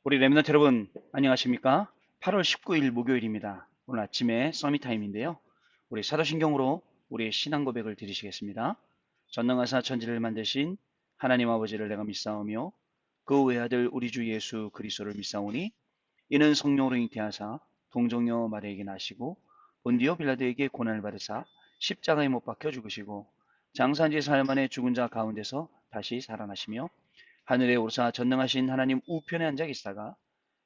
우리 랩런트 여러분, 안녕하십니까? 8월 19일 목요일입니다. 오늘 아침에 서밋타임인데요. 우리 사도신경으로 우리의 신앙 고백을 드리시겠습니다. 전능하사 천지를 만드신 하나님 아버지를 내가 믿사오며 그 외아들 우리 주 예수 그리스도를 믿사오니 이는 성령으로 잉태하사 동정녀 마리아에게 나시고 본디오 빌라도에게 고난을 받으사 십자가에 못 박혀 죽으시고 장사한 지 사흘 만에 죽은 자 가운데서 다시 살아나시며 하늘에 오르사 전능하신 하나님 우편에 앉아 계시다가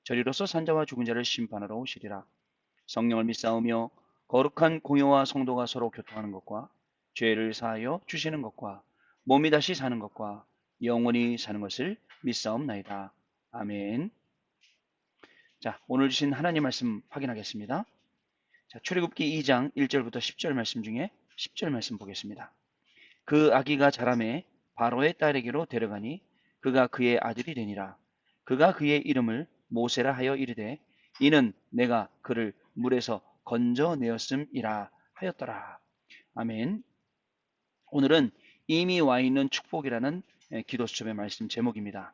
저리로서 산자와 죽은 자를 심판하러 오시리라. 성령을 믿사오며 거룩한 공효와 성도가 서로 교통하는 것과 죄를 사하여 주시는 것과 몸이 다시 사는 것과 영원히 사는 것을 믿사옵나이다. 아멘. 자, 오늘 주신 하나님 말씀 확인하겠습니다. 자, 출애굽기 2장 1절부터 10절 말씀 중에 10절 말씀 보겠습니다. 그 아기가 자라매 바로의 딸에게로 데려가니 그가 그의 아들이 되니라. 그가 그의 이름을 모세라 하여 이르되 이는 내가 그를 물에서 건져내었음이라 하였더라. 아멘. 오늘은 이미 와 있는 축복이라는 기도 수첩의 말씀 제목입니다.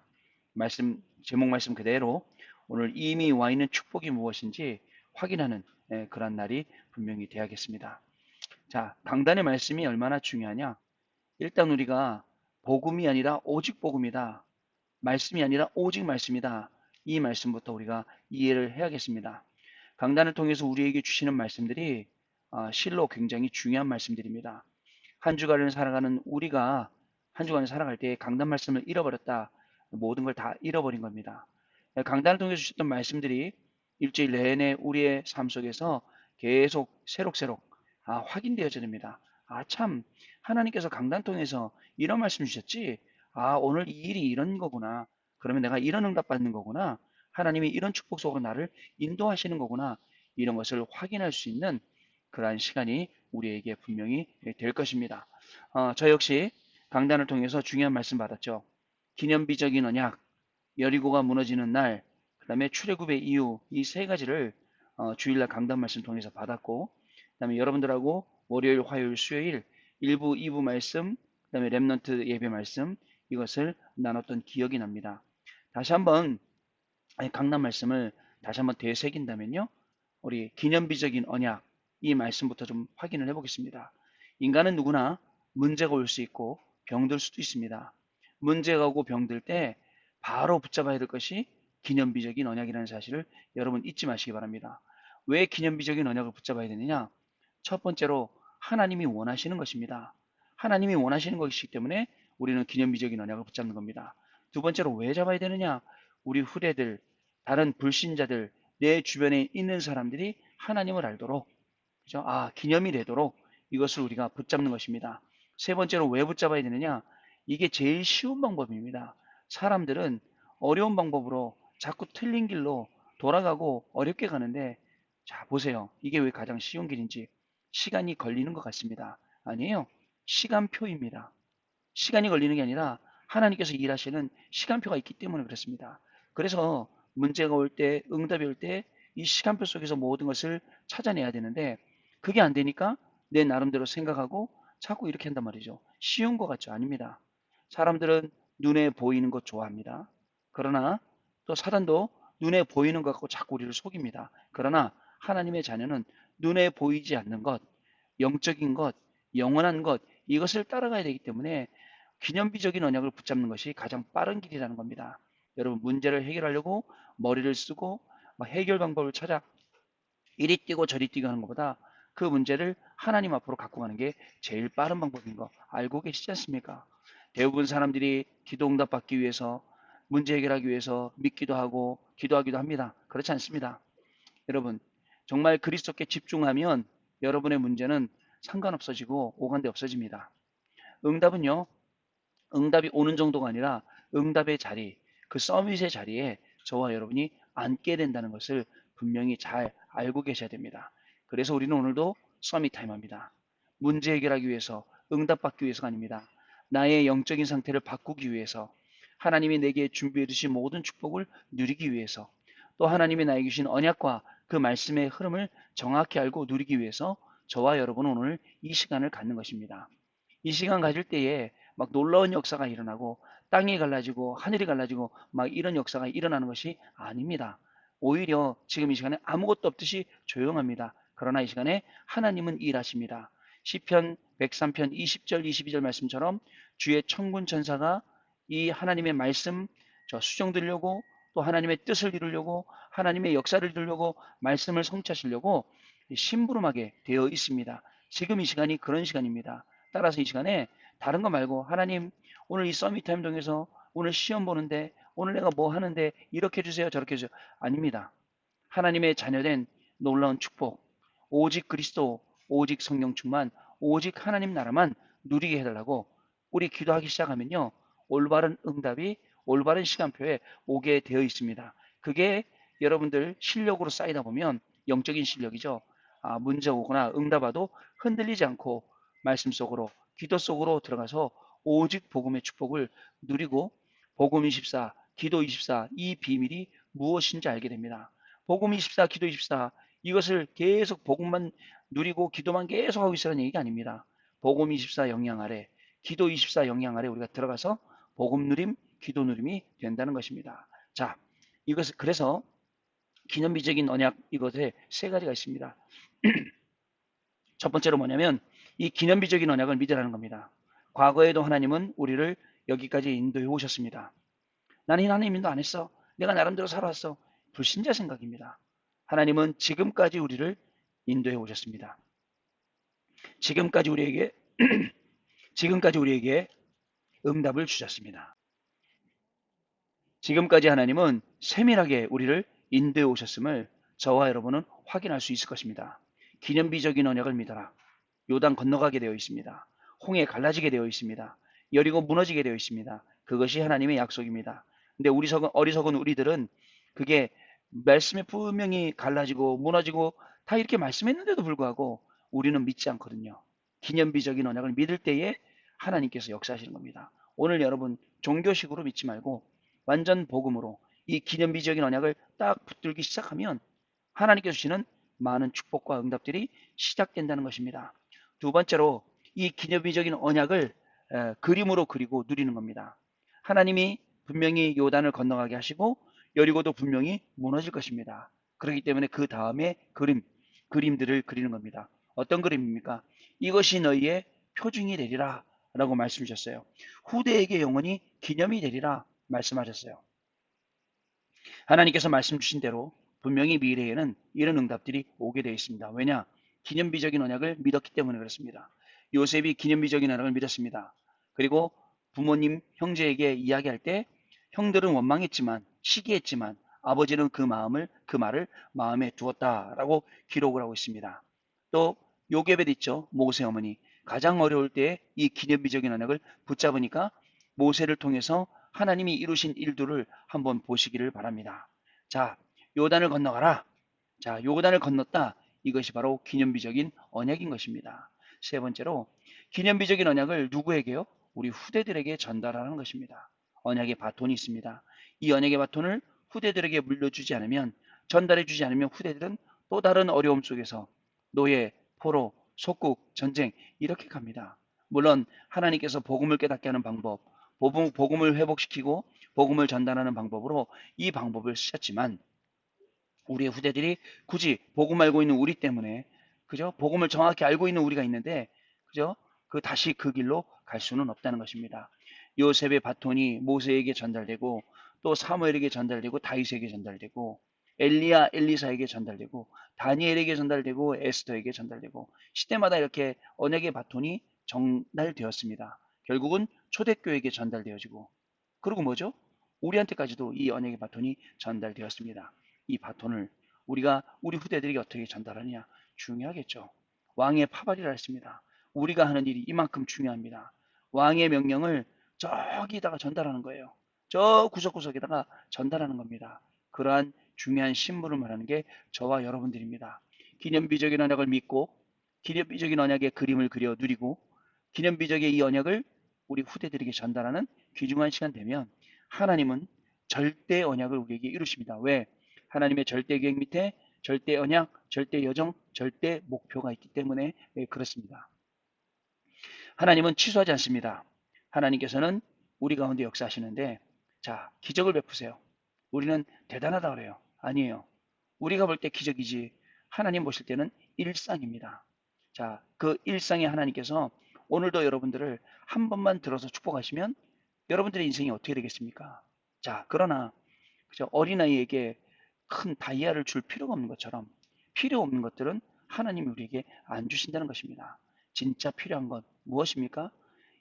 제목 말씀 그대로 오늘 이미 와 있는 축복이 무엇인지 확인하는 그런 날이 분명히 되야겠습니다. 자, 강단의 말씀이 얼마나 중요하냐? 일단 우리가 복음이 아니라 오직 복음이다. 말씀이 아니라 오직 말씀이다. 이 말씀부터 우리가 이해를 해야겠습니다. 강단을 통해서 우리에게 주시는 말씀들이 실로 굉장히 중요한 말씀들입니다. 한 주간을 살아가는 우리가 한 주간을 살아갈 때 강단 말씀을 잃어버렸다. 모든 걸 다 잃어버린 겁니다. 강단을 통해서 주셨던 말씀들이 일주일 내내 우리의 삶 속에서 계속 새록새록 확인되어져야 됩니다. 참, 하나님께서 강단 통해서 이런 말씀 주셨지? 오늘 이 일이 이런 거구나. 그러면 내가 이런 응답 받는 거구나. 하나님이 이런 축복 속으로 나를 인도하시는 거구나. 이런 것을 확인할 수 있는 그러한 시간이 우리에게 분명히 될 것입니다. 저 역시 강단을 통해서 중요한 말씀 받았죠. 기념비적인 언약, 여리고가 무너지는 날, 그 다음에 출애굽의 이유, 이 세 가지를 주일날 강단 말씀 통해서 받았고, 그 다음에 여러분들하고 월요일, 화요일, 수요일 1부, 2부 말씀, 그 다음에 랩넌트 예배 말씀 이것을 나눴던 기억이 납니다. 다시 한번 강단 말씀을 다시 한번 되새긴다면요. 우리 기념비적인 언약 이 말씀부터 좀 확인을 해보겠습니다. 인간은 누구나 문제가 올 수 있고 병들 수도 있습니다. 문제가 오고 병들 때 바로 붙잡아야 될 것이 기념비적인 언약이라는 사실을 여러분 잊지 마시기 바랍니다. 왜 기념비적인 언약을 붙잡아야 되느냐? 첫 번째로 하나님이 원하시는 것입니다. 하나님이 원하시는 것이기 때문에 우리는 기념비적인 언약을 붙잡는 겁니다. 두 번째로 왜 잡아야 되느냐? 우리 후대들, 다른 불신자들, 내 주변에 있는 사람들이 하나님을 알도록, 그죠? 기념이 되도록 이것을 우리가 붙잡는 것입니다. 세 번째로 왜 붙잡아야 되느냐? 이게 제일 쉬운 방법입니다. 사람들은 어려운 방법으로 자꾸 틀린 길로 돌아가고 어렵게 가는데, 자, 보세요. 이게 왜 가장 쉬운 길인지. 시간이 걸리는 것 같습니다. 아니에요. 시간표입니다. 시간이 걸리는 게 아니라 하나님께서 일하시는 시간표가 있기 때문에 그렇습니다. 그래서 문제가 올 때, 응답이 올 때 이 시간표 속에서 모든 것을 찾아내야 되는데 그게 안 되니까 내 나름대로 생각하고 자꾸 이렇게 한단 말이죠. 쉬운 것 같죠? 아닙니다. 사람들은 눈에 보이는 것 좋아합니다. 그러나 또 사단도 눈에 보이는 것 갖고 자꾸 우리를 속입니다. 그러나 하나님의 자녀는 눈에 보이지 않는 것, 영적인 것, 영원한 것, 이것을 따라가야 되기 때문에 기념비적인 언약을 붙잡는 것이 가장 빠른 길이라는 겁니다. 여러분, 문제를 해결하려고 머리를 쓰고 해결 방법을 찾아 이리 뛰고 저리 뛰고 하는 것보다 그 문제를 하나님 앞으로 갖고 가는 게 제일 빠른 방법인 거 알고 계시지 않습니까? 대부분 사람들이 기도 응답 받기 위해서 문제 해결하기 위해서 믿기도 하고 기도하기도 합니다. 그렇지 않습니다. 여러분, 정말 그리스도께 집중하면 여러분의 문제는 상관없어지고 오간데 없어집니다. 응답은요, 응답이 오는 정도가 아니라 응답의 자리, 그 서밋의 자리에 저와 여러분이 앉게 된다는 것을 분명히 잘 알고 계셔야 됩니다. 그래서 우리는 오늘도 서밋 타임합니다. 문제 해결하기 위해서, 응답받기 위해서가 아닙니다. 나의 영적인 상태를 바꾸기 위해서, 하나님이 내게 준비해 주신 모든 축복을 누리기 위해서, 또 하나님이 나에게 주신 언약과 그 말씀의 흐름을 정확히 알고 누리기 위해서 저와 여러분은 오늘 이 시간을 갖는 것입니다. 이 시간 가질 때에 막 놀라운 역사가 일어나고 땅이 갈라지고 하늘이 갈라지고 막 이런 역사가 일어나는 것이 아닙니다. 오히려 지금 이 시간에 아무것도 없듯이 조용합니다. 그러나 이 시간에 하나님은 일하십니다. 시편 103편 20절 22절 말씀처럼 주의 천군 천사가 이 하나님의 말씀 수정 들려고 또 하나님의 뜻을 이루려고 하나님의 역사를 이루려고 말씀을 성취하시려고 심부름하게 되어 있습니다. 지금 이 시간이 그런 시간입니다. 따라서 이 시간에 다른 거 말고 하나님 오늘 이 서밋타임 통해서 오늘 시험 보는데 오늘 내가 뭐 하는데 이렇게 해주세요 저렇게 해주세요. 아닙니다. 하나님의 자녀된 놀라운 축복 오직 그리스도 오직 성령 충만 오직 하나님 나라만 누리게 해달라고 우리 기도하기 시작하면요. 올바른 응답이 올바른 시간표에 오게 되어 있습니다. 그게 여러분들 실력으로 쌓이다 보면 영적인 실력이죠. 문제 오거나 응답 와도 흔들리지 않고 말씀 속으로 기도 속으로 들어가서 오직 복음의 축복을 누리고 복음 24, 기도 24 이 비밀이 무엇인지 알게 됩니다. 복음 24, 기도 24 이것을 계속 복음만 누리고 기도만 계속 하고 있으라는 얘기가 아닙니다. 복음 24 영향 아래, 기도 24 영향 아래 우리가 들어가서 복음 누림, 기도 누림이 된다는 것입니다. 자, 이것을 그래서 기념비적인 언약 이것에 세 가지가 있습니다. 첫 번째로 뭐냐면 이 기념비적인 언약을 믿으라는 겁니다. 과거에도 하나님은 우리를 여기까지 인도해 오셨습니다. 나는 하나님 인도 안 했어. 내가 나름대로 살아왔어. 불신자 생각입니다. 하나님은 지금까지 우리를 인도해 오셨습니다. 지금까지 우리에게 지금까지 우리에게 응답을 주셨습니다. 지금까지 하나님은 세밀하게 우리를 인도해 오셨음을 저와 여러분은 확인할 수 있을 것입니다. 기념비적인 언약을 믿어라. 요단 건너가게 되어 있습니다. 홍해 갈라지게 되어 있습니다. 여리고 무너지게 되어 있습니다. 그것이 하나님의 약속입니다. 근데 어리석은 우리들은 그게 말씀에 분명히 갈라지고 무너지고 다 이렇게 말씀했는데도 불구하고 우리는 믿지 않거든요. 기념비적인 언약을 믿을 때에 하나님께서 역사하시는 겁니다. 오늘 여러분 종교식으로 믿지 말고 완전 복음으로 이 기념비적인 언약을 딱 붙들기 시작하면 하나님께서 주시는 많은 축복과 응답들이 시작된다는 것입니다. 두 번째로 이 기념비적인 언약을 그림으로 그리고 누리는 겁니다. 하나님이 분명히 요단을 건너가게 하시고 여리고도 분명히 무너질 것입니다. 그렇기 때문에 그 다음에 그림들을 그리는 겁니다. 어떤 그림입니까? 이것이 너희의 표징이 되리라 라고 말씀 주셨어요. 후대에게 영원히 기념이 되리라 말씀하셨어요. 하나님께서 말씀 주신 대로 분명히 미래에는 이런 응답들이 오게 되어 있습니다. 왜냐? 기념비적인 언약을 믿었기 때문에 그렇습니다. 요셉이 기념비적인 언약을 믿었습니다. 그리고 부모님, 형제에게 이야기할 때 형들은 원망했지만 시기했지만 아버지는 그 말을 마음에 두었다라고 기록을 하고 있습니다. 또 요게벳 있죠. 모세 어머니. 가장 어려울 때 이 기념비적인 언약을 붙잡으니까 모세를 통해서 하나님이 이루신 일들을 한번 보시기를 바랍니다. 자, 요단을 건너가라. 자, 요단을 건넜다. 이것이 바로 기념비적인 언약인 것입니다. 세 번째로 기념비적인 언약을 누구에게요? 우리 후대들에게 전달하는 것입니다. 언약의 바톤이 있습니다. 이 언약의 바톤을 후대들에게 물려주지 않으면 전달해 주지 않으면 후대들은 또 다른 어려움 속에서 노예, 포로, 속국, 전쟁 이렇게 갑니다. 물론 하나님께서 복음을 깨닫게 하는 방법, 복음을 회복시키고 복음을 전달하는 방법으로 이 방법을 쓰셨지만 우리의 후대들이 굳이 복음 알고 있는 우리 때문에 그죠? 복음을 정확히 알고 있는 우리가 있는데 그죠? 다시 그 길로 갈 수는 없다는 것입니다. 요셉의 바톤이 모세에게 전달되고 또 사무엘에게 전달되고 다윗에게 전달되고 엘리야 엘리사에게 전달되고 다니엘에게 전달되고 에스더에게 전달되고 시대마다 이렇게 언약의 바톤이 전달되었습니다. 결국은 초대교회에게 전달되어지고 그리고 뭐죠? 우리한테까지도 이 언약의 바톤이 전달되었습니다. 이 바톤을 우리가 우리 후대들에게 어떻게 전달하느냐 중요하겠죠. 왕의 파발이라 했습니다. 우리가 하는 일이 이만큼 중요합니다. 왕의 명령을 저기다가 전달하는 거예요. 저 구석구석에다가 전달하는 겁니다. 그러한 중요한 심부름을 하는 게 저와 여러분들입니다. 기념비적인 언약을 믿고 기념비적인 언약의 그림을 그려 누리고 기념비적인 이 언약을 우리 후대들에게 전달하는 귀중한 시간 되면 하나님은 절대 언약을 우리에게 이루십니다. 왜? 하나님의 절대 계획 밑에 절대 언약, 절대 여정, 절대 목표가 있기 때문에 그렇습니다. 하나님은 취소하지 않습니다. 하나님께서는 우리 가운데 역사하시는데, 자, 기적을 베푸세요. 우리는 대단하다 그래요. 아니에요. 우리가 볼 때 기적이지 하나님 보실 때는 일상입니다. 자, 그 일상의 하나님께서 오늘도 여러분들을 한 번만 들어서 축복하시면 여러분들의 인생이 어떻게 되겠습니까? 자, 그러나 그죠? 어린아이에게 큰 다이아를 줄 필요가 없는 것처럼 필요 없는 것들은 하나님이 우리에게 안 주신다는 것입니다. 진짜 필요한 건 무엇입니까?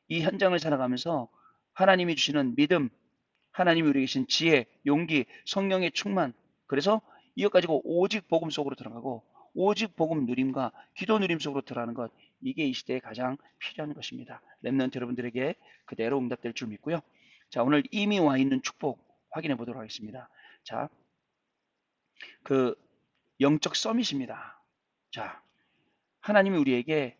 이 현장을 살아가면서 하나님이 주시는 믿음, 하나님이 우리에게 주신 지혜, 용기, 성령의 충만. 그래서 이것 가지고 오직 복음 속으로 들어가고 오직 복음 누림과 기도 누림 속으로 들어가는 것. 이게 이 시대에 가장 필요한 것입니다. 렘넌트 여러분들에게 그대로 응답될 줄 믿고요. 자, 오늘 이미 와 있는 축복 확인해 보도록 하겠습니다. 자, 그 영적 서밋입니다. 자, 하나님이 우리에게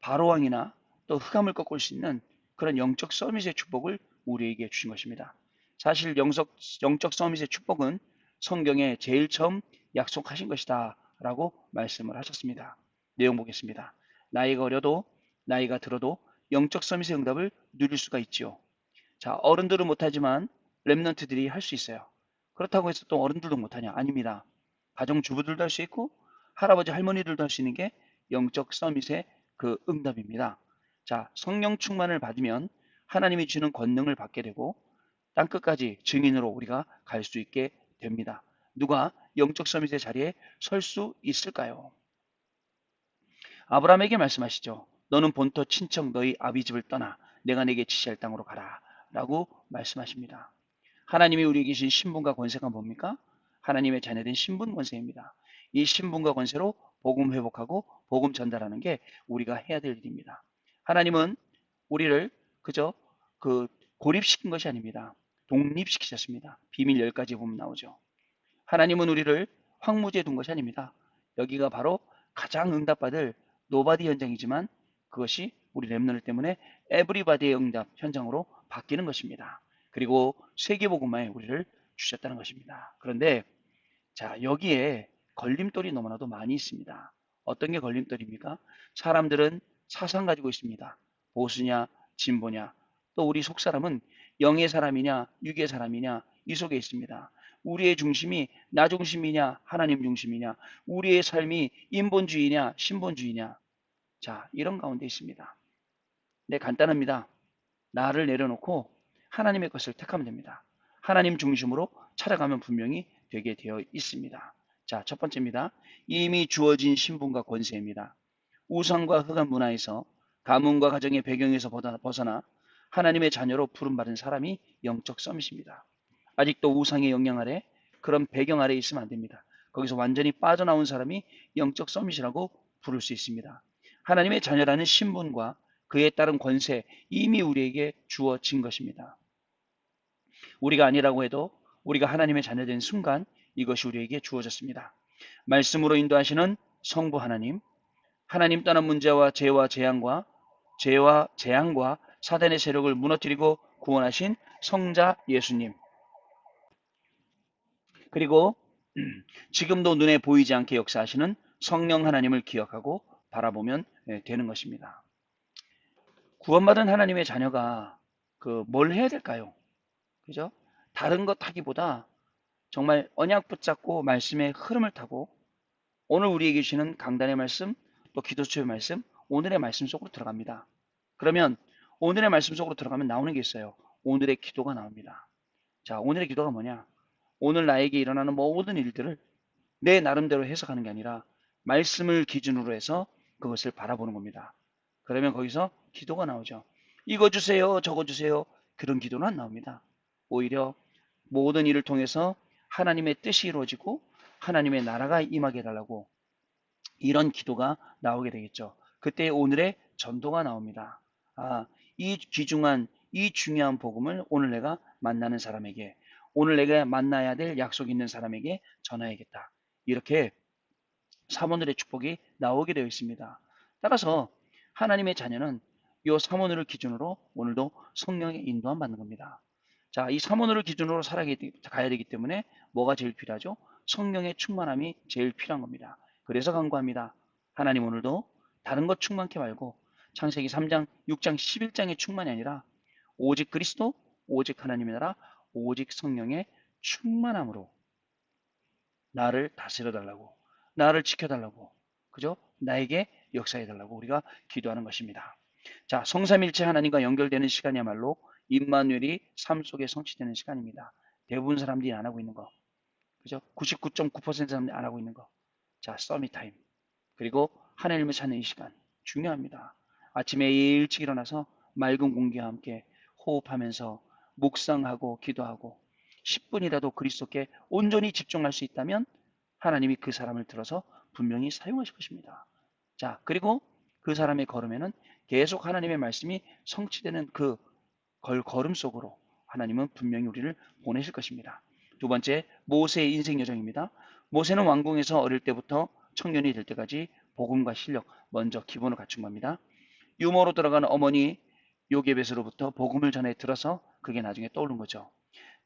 바로왕이나 또 흑암을 꺾을 수 있는 그런 영적 서밋의 축복을 우리에게 주신 것입니다. 사실 영적 서밋의 축복은 성경에 제일 처음 약속하신 것이다 라고 말씀을 하셨습니다. 내용 보겠습니다. 나이가 어려도 나이가 들어도 영적 서밋의 응답을 누릴 수가 있지요. 자, 어른들은 못하지만 렘넌트들이 할 수 있어요. 그렇다고 해서 또 어른들도 못하냐? 아닙니다. 가정주부들도 할 수 있고 할아버지 할머니들도 할 수 있는 게 영적 서밋의 그 응답입니다. 자, 성령 충만을 받으면 하나님이 주는 권능을 받게 되고 땅끝까지 증인으로 우리가 갈 수 있게 됩니다. 누가 영적 서밋의 자리에 설 수 있을까요? 아브라함에게 말씀하시죠. 너는 본토 친척 너희 아비 집을 떠나 내가 내게 지시할 땅으로 가라 라고 말씀하십니다. 하나님이 우리에게 주신 신분과 권세가 뭡니까? 하나님의 자녀된 신분 권세입니다. 이 신분과 권세로 복음 회복하고 복음 전달하는 게 우리가 해야 될 일입니다. 하나님은 우리를 그저 그 고립시킨 것이 아닙니다. 독립시키셨습니다. 비밀 10가지 보면 나오죠. 하나님은 우리를 황무지에 둔 것이 아닙니다. 여기가 바로 가장 응답받을 노바디 현장이지만 그것이 우리 렘너들 때문에 에브리바디의 응답 현장으로 바뀌는 것입니다. 그리고 세계복음화에 우리를 주셨다는 것입니다. 그런데 자, 여기에 걸림돌이 너무나도 많이 있습니다. 어떤 게 걸림돌입니까? 사람들은 사상 가지고 있습니다. 보수냐, 진보냐, 또 우리 속사람은 영의 사람이냐, 육의 사람이냐, 이 속에 있습니다. 우리의 중심이 나 중심이냐, 하나님 중심이냐, 우리의 삶이 인본주의냐, 신본주의냐. 자, 이런 가운데 있습니다. 네, 간단합니다. 나를 내려놓고 하나님의 것을 택하면 됩니다. 하나님 중심으로 찾아가면 분명히 되게 되어 있습니다. 자, 첫 번째입니다. 이미 주어진 신분과 권세입니다. 우상과 흑암 문화에서 가문과 가정의 배경에서 벗어나 하나님의 자녀로 부름받은 사람이 영적 서밋입니다. 아직도 우상의 영향 아래 그런 배경 아래 있으면 안 됩니다. 거기서 완전히 빠져나온 사람이 영적 서밋이라고 부를 수 있습니다. 하나님의 자녀라는 신분과 그에 따른 권세 이미 우리에게 주어진 것입니다. 우리가 아니라고 해도 우리가 하나님의 자녀된 순간 이것이 우리에게 주어졌습니다. 말씀으로 인도하시는 성부 하나님, 하나님 떠난 문제와 죄와 재앙과 사단의 세력을 무너뜨리고 구원하신 성자 예수님, 그리고 지금도 눈에 보이지 않게 역사하시는 성령 하나님을 기억하고 바라보면 되는 것입니다. 구원받은 하나님의 자녀가 그 뭘 해야 될까요? 그죠? 다른 것 하기보다 정말 언약 붙잡고 말씀의 흐름을 타고 오늘 우리에게 주시는 강단의 말씀, 또 기도처의 말씀, 오늘의 말씀 속으로 들어갑니다. 그러면 오늘의 말씀 속으로 들어가면 나오는 게 있어요. 오늘의 기도가 나옵니다. 자, 오늘의 기도가 뭐냐? 오늘 나에게 일어나는 모든 일들을 내 나름대로 해석하는 게 아니라 말씀을 기준으로 해서 그것을 바라보는 겁니다. 그러면 거기서 기도가 나오죠. 이거 주세요, 저거 주세요. 그런 기도는 안 나옵니다. 오히려 모든 일을 통해서 하나님의 뜻이 이루어지고 하나님의 나라가 임하게 해달라고 이런 기도가 나오게 되겠죠. 그때 오늘의 전도가 나옵니다. 아, 이 귀중한, 이 중요한 복음을 오늘 내가 만나는 사람에게, 오늘 내가 만나야 될 약속 있는 사람에게 전해야겠다. 이렇게 사모늘의 축복이 나오게 되어 있습니다. 따라서 하나님의 자녀는 이 사모늘을 기준으로 오늘도 성령의 인도함 받는 겁니다. 자, 이 사모늘을 기준으로 살아가야 되기 때문에 뭐가 제일 필요하죠? 성령의 충만함이 제일 필요한 겁니다. 그래서 간구합니다. 하나님 오늘도 다른 것 충만케 말고 창세기 3장, 6장, 11장의 충만이 아니라 오직 그리스도 오직 하나님의 나라, 오직 성령의 충만함으로 나를 다스려 달라고, 나를 지켜달라고, 그죠? 나에게 역사해 달라고 우리가 기도하는 것입니다. 자, 성삼일체 하나님과 연결되는 시간이야말로 임마누엘이 삶 속에 성취되는 시간입니다. 대부분 사람들이 안 하고 있는 거, 그죠? 99.9% 사람들이 안 하고 있는 거. 자, 서밋 타임. 그리고 하나님을 찾는 이 시간 중요합니다. 아침에 일찍 일어나서 맑은 공기와 함께 호흡하면서 묵상하고 기도하고 10분이라도 그리스도께 온전히 집중할 수 있다면 하나님이 그 사람을 들어서 분명히 사용하실 것입니다. 자, 그리고 그 사람의 걸음에는 계속 하나님의 말씀이 성취되는 그 걸음 속으로 하나님은 분명히 우리를 보내실 것입니다. 두 번째, 모세의 인생 여정입니다. 모세는 왕궁에서 어릴 때부터 청년이 될 때까지 복음과 실력, 먼저 기본을 갖춘 겁니다. 유모로 들어가는 어머니 요게벳으로부터 복음을 전해 들어서 그게 나중에 떠오른 거죠.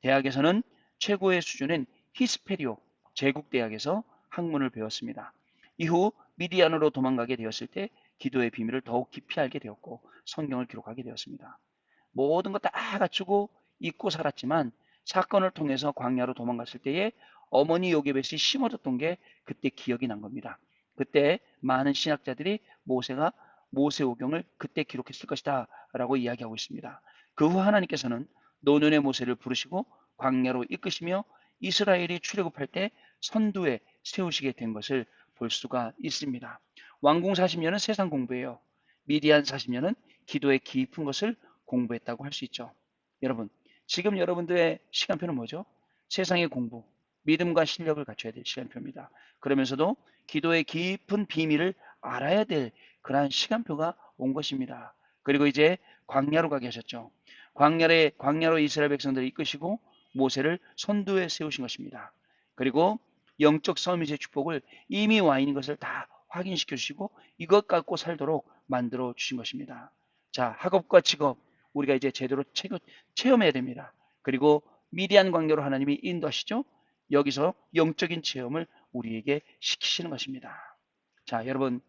대학에서는 최고의 수준인 히스페리오 제국대학에서 학문을 배웠습니다. 이후 미디안으로 도망가게 되었을 때 기도의 비밀을 더욱 깊이 알게 되었고 성경을 기록하게 되었습니다. 모든 것 다 갖추고 잊고 살았지만 사건을 통해서 광야로 도망갔을 때에 어머니 요게벳이 심어졌던 게 그때 기억이 난 겁니다. 그때 많은 신학자들이 모세가 모세오경을 그때 기록했을 것이다 라고 이야기하고 있습니다. 그 후 하나님께서는 노년의 모세를 부르시고 광야로 이끄시며 이스라엘이 출애굽할 때 선두에 세우시게 된 것을 볼 수가 있습니다. 왕궁 40년은 세상 공부예요. 미디안 40년은 기도의 깊은 것을 공부했다고 할 수 있죠. 여러분, 지금 여러분들의 시간표는 뭐죠? 세상의 공부, 믿음과 실력을 갖춰야 될 시간표입니다. 그러면서도 기도의 깊은 비밀을 알아야 될 그러한 시간표가 온 것입니다. 그리고 이제 광야로 가게 하셨죠. 광야로 이스라엘 백성들을 이끄시고 모세를 선두에 세우신 것입니다. 그리고 영적 서밋의 축복을 이미 와 있는 것을 다 확인시켜 주시고 이것 갖고 살도록 만들어 주신 것입니다. 자, 학업과 직업 우리가 이제 제대로 체험해야 됩니다. 그리고 미디안 광야로 하나님이 인도하시죠. 여기서 영적인 체험을 우리에게 시키시는 것입니다. 자, 여러분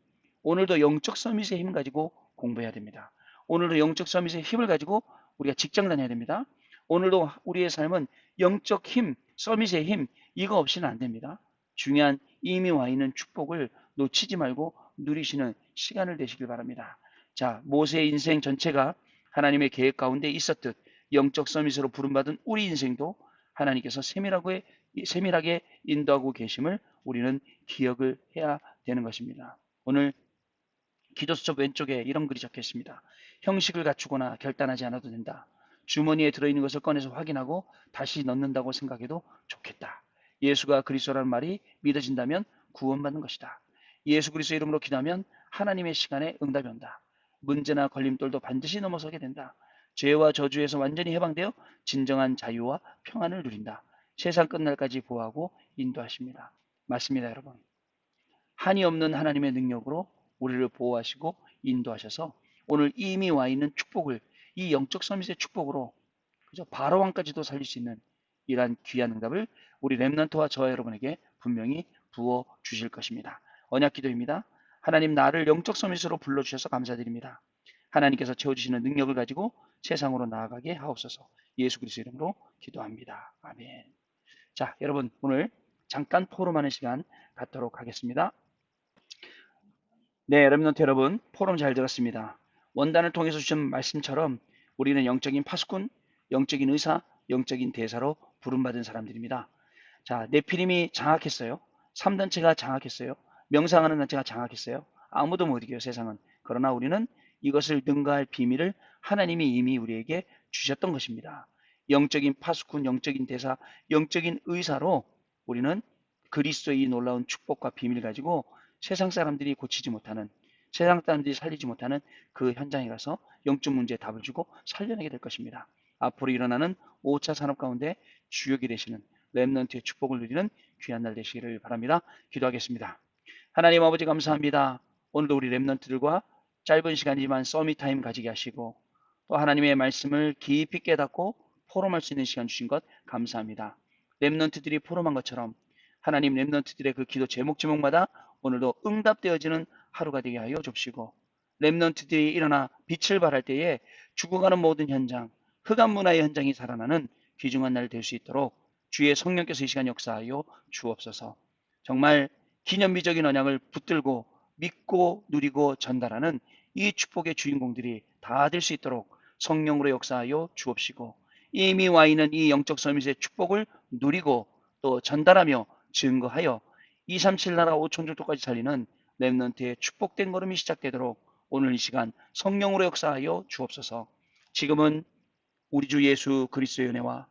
오늘도 영적 서밋의 힘 가지고 공부해야 됩니다. 오늘도 영적 서밋의 힘을 가지고 우리가 직장 다녀야 됩니다. 오늘도 우리의 삶은 영적 힘, 서밋의 힘 이거 없이는 안 됩니다. 중요한 이미 와 있는 축복을 놓치지 말고 누리시는 시간을 되시길 바랍니다. 자, 모세의 인생 전체가 하나님의 계획 가운데 있었듯 영적 서밋으로 부름받은 우리 인생도 하나님께서 세밀하게 인도하고 계심을 우리는 기억을 해야 되는 것입니다. 오늘 기도수첩 왼쪽에 이런 글이 적혀 있습니다. 형식을 갖추거나 결단하지 않아도 된다. 주머니에 들어있는 것을 꺼내서 확인하고 다시 넣는다고 생각해도 좋겠다. 예수가 그리스도라는 말이 믿어진다면 구원받는 것이다. 예수 그리스도 이름으로 기도하면 하나님의 시간에 응답이 온다. 문제나 걸림돌도 반드시 넘어서게 된다. 죄와 저주에서 완전히 해방되어 진정한 자유와 평안을 누린다. 세상 끝날까지 보호하고 인도하십니다. 맞습니다, 여러분. 한이 없는 하나님의 능력으로 우리를 보호하시고 인도하셔서 오늘 이미 와 있는 축복을 이 영적 서밋의 축복으로 그죠? 바로왕까지도 살릴 수 있는 이러한 귀한 응답을 우리 렘넌트와 저와 여러분에게 분명히 부어 주실 것입니다. 언약 기도입니다. 하나님 나를 영적 서밋으로 불러주셔서 감사드립니다. 하나님께서 채워주시는 능력을 가지고 세상으로 나아가게 하옵소서. 예수 그리스도 이름으로 기도합니다. 아멘. 자, 여러분 오늘 잠깐 포럼하는 시간 갖도록 하겠습니다. 네, 렘넌트 여러분, 포럼 잘 들었습니다. 원단을 통해서 주신 말씀처럼 우리는 영적인 파수꾼, 영적인 의사, 영적인 대사로 부름받은 사람들입니다. 자, 네피림이 장악했어요. 3단체가 장악했어요. 명상하는 단체가 장악했어요. 아무도 못 이겨요, 세상은. 그러나 우리는 이것을 능가할 비밀을 하나님이 이미 우리에게 주셨던 것입니다. 영적인 파수꾼, 영적인 대사, 영적인 의사로 우리는 그리스도의 이 놀라운 축복과 비밀 가지고 세상 사람들이 고치지 못하는 세상 사람들이 살리지 못하는 그 현장에 가서 영적 문제에 답을 주고 살려내게 될 것입니다. 앞으로 일어나는 5차 산업 가운데 주역이 되시는 렘넌트의 축복을 누리는 귀한 날 되시기를 바랍니다. 기도하겠습니다. 하나님 아버지 감사합니다. 오늘도 우리 렘넌트들과 짧은 시간이지만 서밋 타임 가지게 하시고 또 하나님의 말씀을 깊이 깨닫고 포럼할 수 있는 시간 주신 것 감사합니다. 렘넌트들이 포럼한 것처럼 하나님 렘넌트들의 그 기도 제목마다 오늘도 응답되어지는 하루가 되게 하여 줍시고 렘넌트들이 일어나 빛을 발할 때에 죽어가는 모든 현장 흑암 문화의 현장이 살아나는 귀중한 날 될 수 있도록 주의 성령께서 이 시간 역사하여 주옵소서. 정말 기념비적인 언약을 붙들고 믿고 누리고 전달하는 이 축복의 주인공들이 다 될 수 있도록 성령으로 역사하여 주옵시고, 이미 와 있는 이 영적 서밋의 축복을 누리고 또 전달하며 증거하여 237 나라 5천 족속까지 살리는 렘넌트의 축복된 걸음이 시작되도록 오늘 이 시간 성령으로 역사하여 주옵소서. 지금은 우리 주 예수 그리스도의 은혜와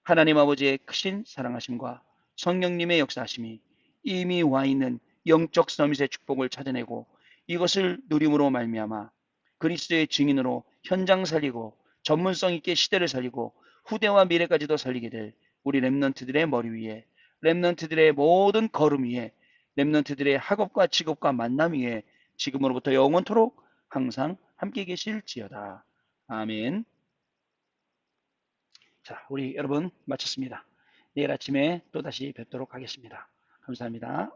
하나님 아버지의 크신 사랑하심과 성령님의 역사하심이 이미 와 있는 영적 서밋의 축복을 찾아내고 이것을 누림으로 말미암아 그리스도의 증인으로 현장 살리고 전문성 있게 시대를 살리고 후대와 미래까지도 살리게 될 우리 렘넌트들의 머리 위에, 렘넌트들의 모든 걸음 위에, 렘넌트들의 학업과 직업과 만남 위에 지금으로부터 영원토록 항상 함께 계실지어다. 아멘. 자, 우리 여러분 마쳤습니다. 내일 아침에 또다시 뵙도록 하겠습니다. 감사합니다.